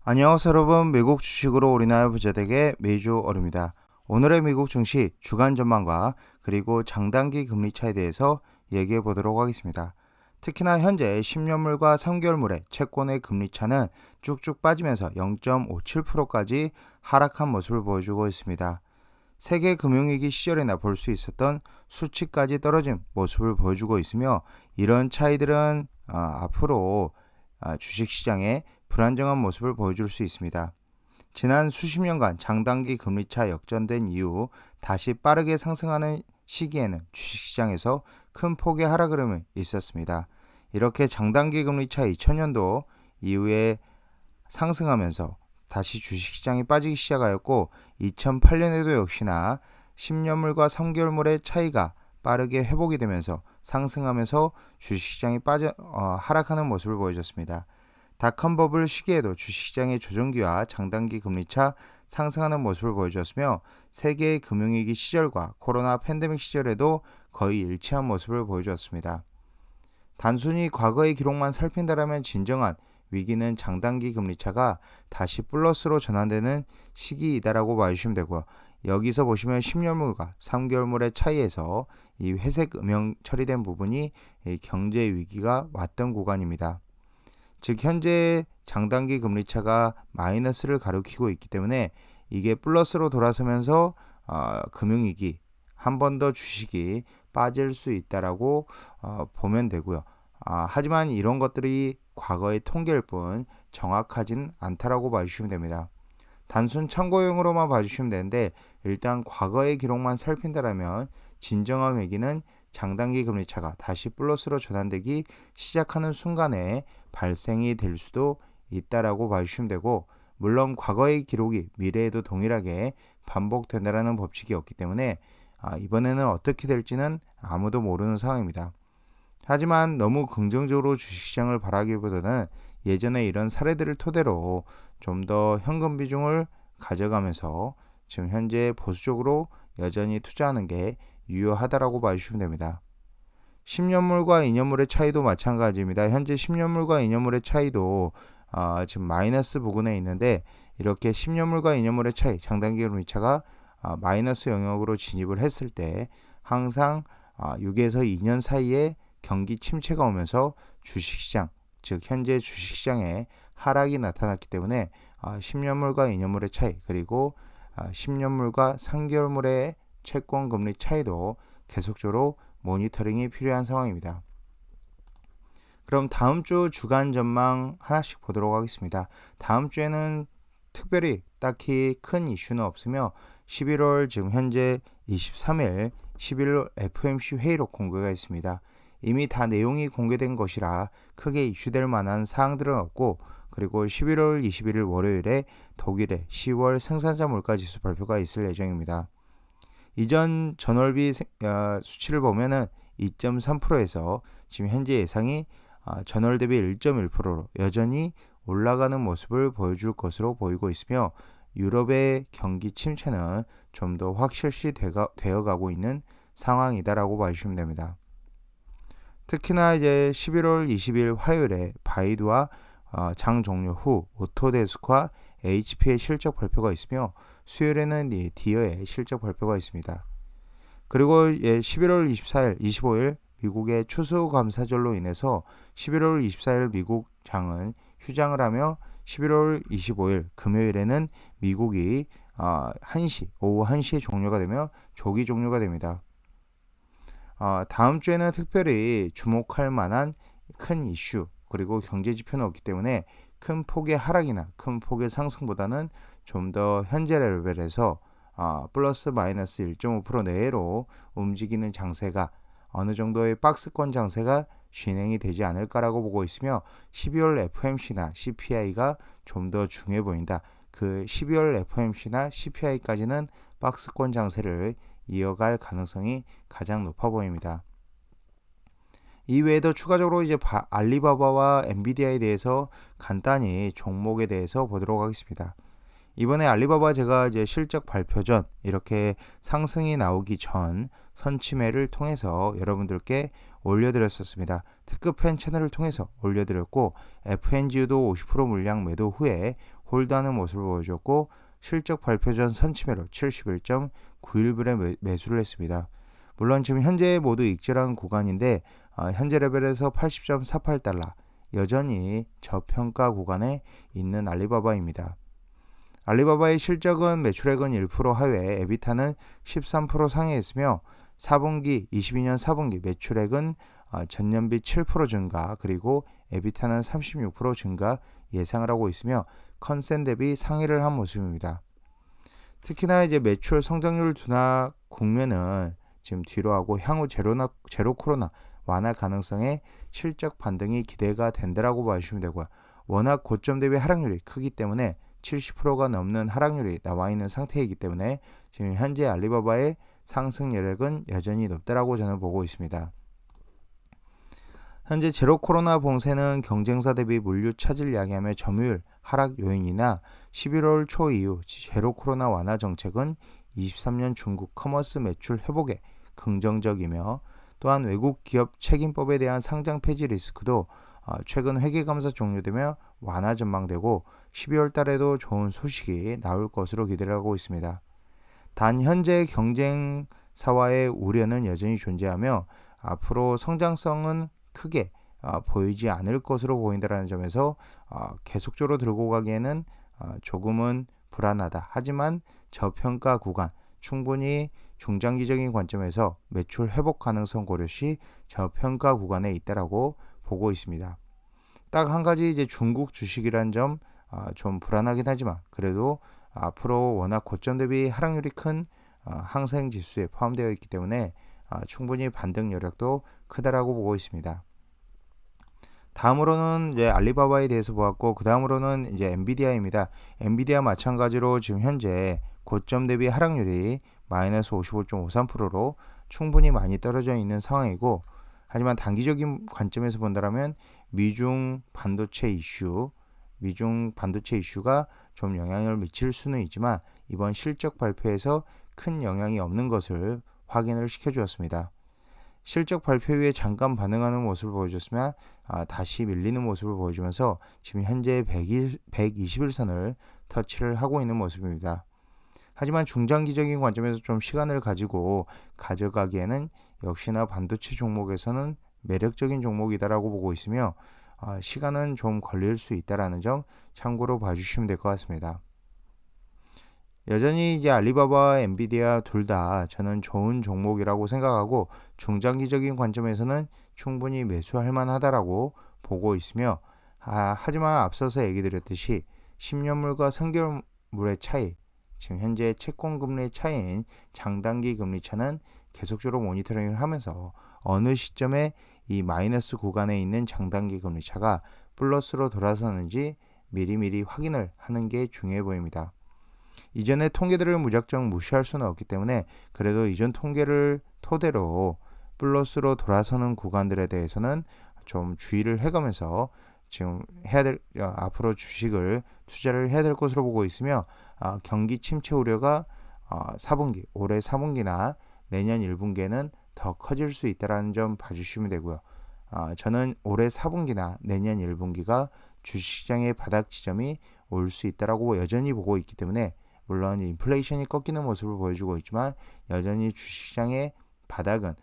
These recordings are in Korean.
안녕하세요 여러분, 미국 주식으로 우리나라 부자되게 매주 어릅니다. 오늘의 미국 증시 주간 전망과 그리고 장단기 금리 차에 대해서 얘기해 보도록 하겠습니다. 특히나 현재 10년물과 3개월물의 채권의 금리 차는 쭉쭉 빠지면서 0.57%까지 하락한 모습을 보여주고 있습니다. 세계 금융위기 시절에나 볼 수 있었던 수치까지 떨어진 모습을 보여주고 있으며, 이런 차이들은 앞으로 주식시장에 불안정한 모습을 보여줄 수 있습니다. 지난 수십 년간 장단기 금리차 역전된 이후 다시 빠르게 상승하는 시기에는 주식시장에서 큰 폭의 하락 흐름이 있었습니다. 이렇게 장단기 금리차 2000년도 이후에 상승하면서 다시 주식시장이 빠지기 시작하였고, 2008년에도 역시나 10년물과 3개월물의 차이가 빠르게 회복이 되면서 상승하면서 주식시장이 하락하는 모습을 보여줬습니다. 닷컴 버블 시기에도 주식시장의 조정기와 장단기 금리차 상승하는 모습을 보여줬으며, 세계의 금융위기 시절과 코로나 팬데믹 시절에도 거의 일치한 모습을 보여주었습니다. 단순히 과거의 기록만 살핀다면 진정한 위기는 장단기 금리차가 다시 플러스로 전환되는 시기이다라고 봐주시면 되고요. 여기서 보시면 10년물과 3개월물의 차이에서 이 회색 음영 처리된 부분이 경제 위기가 왔던 구간입니다. 즉 현재 장단기 금리차가 마이너스를 가리키고 있기 때문에 이게 플러스로 돌아서면서 금융위기, 한 번 더 주식이 빠질 수 있다라고 보면 되고요. 하지만 이런 것들이 과거의 통계일 뿐 정확하진 않다라고 봐주시면 됩니다. 단순 참고용으로만 봐주시면 되는데, 일단 과거의 기록만 살핀다면 진정한 위기는 장단기 금리차가 다시 플러스로 전환되기 시작하는 순간에 발생이 될 수도 있다라고 봐주시면 되고, 물론 과거의 기록이 미래에도 동일하게 반복된다라는 법칙이 없기 때문에 이번에는 어떻게 될지는 아무도 모르는 상황입니다. 하지만 너무 긍정적으로 주식시장을 바라기보다는 예전에 이런 사례들을 토대로 좀 더 현금 비중을 가져가면서 지금 현재 보수적으로 여전히 투자하는 게 유효하다라고 봐주시면 됩니다. 10년물과 2년물의 차이도 마찬가지입니다. 현재 10년물과 2년물의 차이도 지금 마이너스 부근에 있는데, 이렇게 10년물과 2년물의 차이, 장단기 금리차가 마이너스 영역으로 진입을 했을 때 항상 6에서 2년 사이에 경기 침체가 오면서 주식시장, 즉 현재 주식시장에 하락이 나타났기 때문에 10년물과 2년물의 차이, 그리고 10년물과 3개월물의 채권 금리 차이도 계속적으로 모니터링이 필요한 상황입니다. 그럼 다음 주 주간 전망 하나씩 보도록 하겠습니다. 다음 주에는 특별히 딱히 큰 이슈는 없으며, 11월 지금 현재 23일 11월 FOMC 회의록 공개가 있습니다. 이미 다 내용이 공개된 것이라 크게 이슈될 만한 사항들은 없고, 그리고 11월 21일 월요일에 독일의 10월 생산자 물가지수 발표가 있을 예정입니다. 이전 전월비 수치를 보면은 2.3%에서 지금 현재 예상이 전월 대비 1.1%로 여전히 올라가는 모습을 보여줄 것으로 보이고 있으며, 유럽의 경기 침체는 좀 더 확실시 되어가고 있는 상황이다라고 봐주시면 됩니다. 특히나 이제 11월 20일 화요일에 바이두와 장 종료 후 오토데스크와 HP의 실적 발표가 있으며, 수요일에는 디어의 실적 발표가 있습니다. 그리고 11월 24일, 25일 미국의 추수감사절로 인해서 11월 24일 미국 장은 휴장을 하며, 11월 25일 금요일에는 미국이 오후 1시에 종료가 되며 조기 종료가 됩니다. 다음 주에는 특별히 주목할 만한 큰 이슈 그리고 경제 지표는 없기 때문에 큰 폭의 하락이나 큰 폭의 상승보다는 좀 더 현재 레벨에서 플러스 마이너스 1.5% 내외로 움직이는 장세가, 어느 정도의 박스권 장세가 진행이 되지 않을까라고 보고 있으며, 12월 FOMC나 CPI가 좀 더 중요해 보인다. 그 12월 FOMC나 CPI까지는 박스권 장세를 이어갈 가능성이 가장 높아 보입니다. 이외에도 추가적으로 이제 알리바바와 엔비디아에 대해서 간단히 종목에 대해서 보도록 하겠습니다. 이번에 알리바바 제가 이제 실적 발표 전, 이렇게 상승이 나오기 전 선침해를 통해서 여러분들께 올려드렸었습니다. 특급 팬 채널을 통해서 올려드렸고, FNG도 50% 물량 매도 후에 홀드하는 모습을 보여줬고 실적 발표 전 선침해로 71.91불에 매수를 했습니다. 물론 지금 현재 모두 익절한 구간인데 현재 레벨에서 80.48달러 여전히 저평가 구간에 있는 알리바바입니다. 알리바바의 실적은 매출액은 1% 하회, 에비타는 13% 상회했으며 22년 4분기 매출액은 전년비 7% 증가, 그리고 에비타는 36% 증가 예상을 하고 있으며 컨센 대비 상회를 한 모습입니다. 특히나 이제 매출 성장률 둔화 국면은 지금 뒤로 하고 향후 제로 코로나 완화 가능성에 실적 반등이 기대가 된다라고 봐주시면 되고요. 워낙 고점 대비 하락률이 크기 때문에 70%가 넘는 하락률이 나와 있는 상태이기 때문에 지금 현재 알리바바의 상승 여력은 여전히 높다라고 저는 보고 있습니다. 현재 제로 코로나 봉쇄는 경쟁사 대비 물류 차질 야기하며 점유율 하락 요인이나 11월 초 이후 제로 코로나 완화 정책은 23년 중국 커머스 매출 회복에 긍정적이며, 또한 외국 기업 책임법에 대한 상장 폐지 리스크도 최근 회계감사 종료되며 완화 전망되고 12월 달에도 좋은 소식이 나올 것으로 기대를 하고 있습니다. 단 현재 경쟁사와의 우려는 여전히 존재하며 앞으로 성장성은 크게 보이지 않을 것으로 보인다는 점에서 계속적으로 들고 가기에는 조금은 불안하다. 하지만 저평가 구간, 충분히 중장기적인 관점에서 매출 회복 가능성 고려 시 저평가 구간에 있다라고 보고 있습니다. 딱 한 가지 이제 중국 주식이란 점 좀 불안하긴 하지만 그래도 앞으로 워낙 고점 대비 하락률이 큰 항생 지수에 포함되어 있기 때문에 충분히 반등 여력도 크다라고 보고 있습니다. 다음으로는 이제 알리바바에 대해서 보았고, 그 다음으로는 이제 엔비디아입니다. 엔비디아 마찬가지로 지금 현재 고점 대비 하락률이 마이너스 55.53%로 충분히 많이 떨어져 있는 상황이고, 하지만 단기적인 관점에서 본다면 미중 반도체 이슈가 좀 영향을 미칠 수는 있지만 이번 실적 발표에서 큰 영향이 없는 것을 확인을 시켜주었습니다. 실적 발표 후에 잠깐 반응하는 모습을 보여줬으면 다시 밀리는 모습을 보여주면서 지금 현재 120일선을 터치를 하고 있는 모습입니다. 하지만 중장기적인 관점에서 좀 시간을 가지고 가져가기에는 역시나 반도체 종목에서는 매력적인 종목이다라고 보고 있으며 시간은 좀 걸릴 수 있다라는 점 참고로 봐주시면 될 것 같습니다. 여전히 이제 알리바바와 엔비디아 둘 다 저는 좋은 종목이라고 생각하고 중장기적인 관점에서는 충분히 매수할 만하다라고 보고 있으며, 하지만 앞서서 얘기 드렸듯이 10년물과 3개월물의 차이, 지금 현재 채권 금리의 차이인 장단기 금리 차는 계속적으로 모니터링을 하면서 어느 시점에 이 마이너스 구간에 있는 장단기 금리 차가 플러스로 돌아서는지 미리미리 확인을 하는 게 중요해 보입니다. 이전의 통계들을 무작정 무시할 수는 없기 때문에 그래도 이전 통계를 토대로 플러스로 돌아서는 구간들에 대해서는 좀 주의를 해가면서 지금 앞으로 주식을 투자를 해야 될 것으로 보고 있으며, 경기 침체 우려가 올해 4분기나 내년 1분기에는 더 커질 수 있다는 점 봐주시면 되고요. 저는 올해 4분기나 내년 1분기가 주식시장의 바닥 지점이 올 수 있다라고 여전히 보고 있기 때문에, 물론 인플레이션이 꺾이는 모습을 보여주고 있지만 여전히 주식시장의 바닥은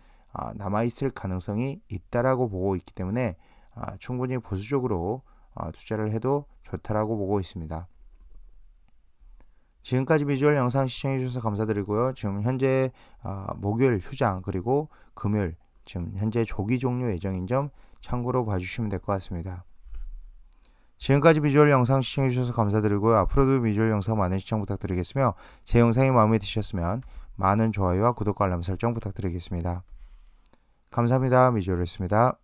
남아있을 가능성이 있다라고 보고 있기 때문에 충분히 보수적으로 투자를 해도 좋다라고 보고 있습니다. 지금까지 비주얼 영상 시청해 주셔서 감사드리고요. 지금 현재 목요일 휴장 그리고 금요일 지금 현재 조기 종료 예정인 점 참고로 봐주시면 될 것 같습니다. 지금까지 비주얼 영상 시청해 주셔서 감사드리고요. 앞으로도 비주얼 영상 많은 시청 부탁드리겠으며, 제 영상이 마음에 드셨으면 많은 좋아요와 구독과 알람 설정 부탁드리겠습니다. 감사합니다. 비주얼이었습니다.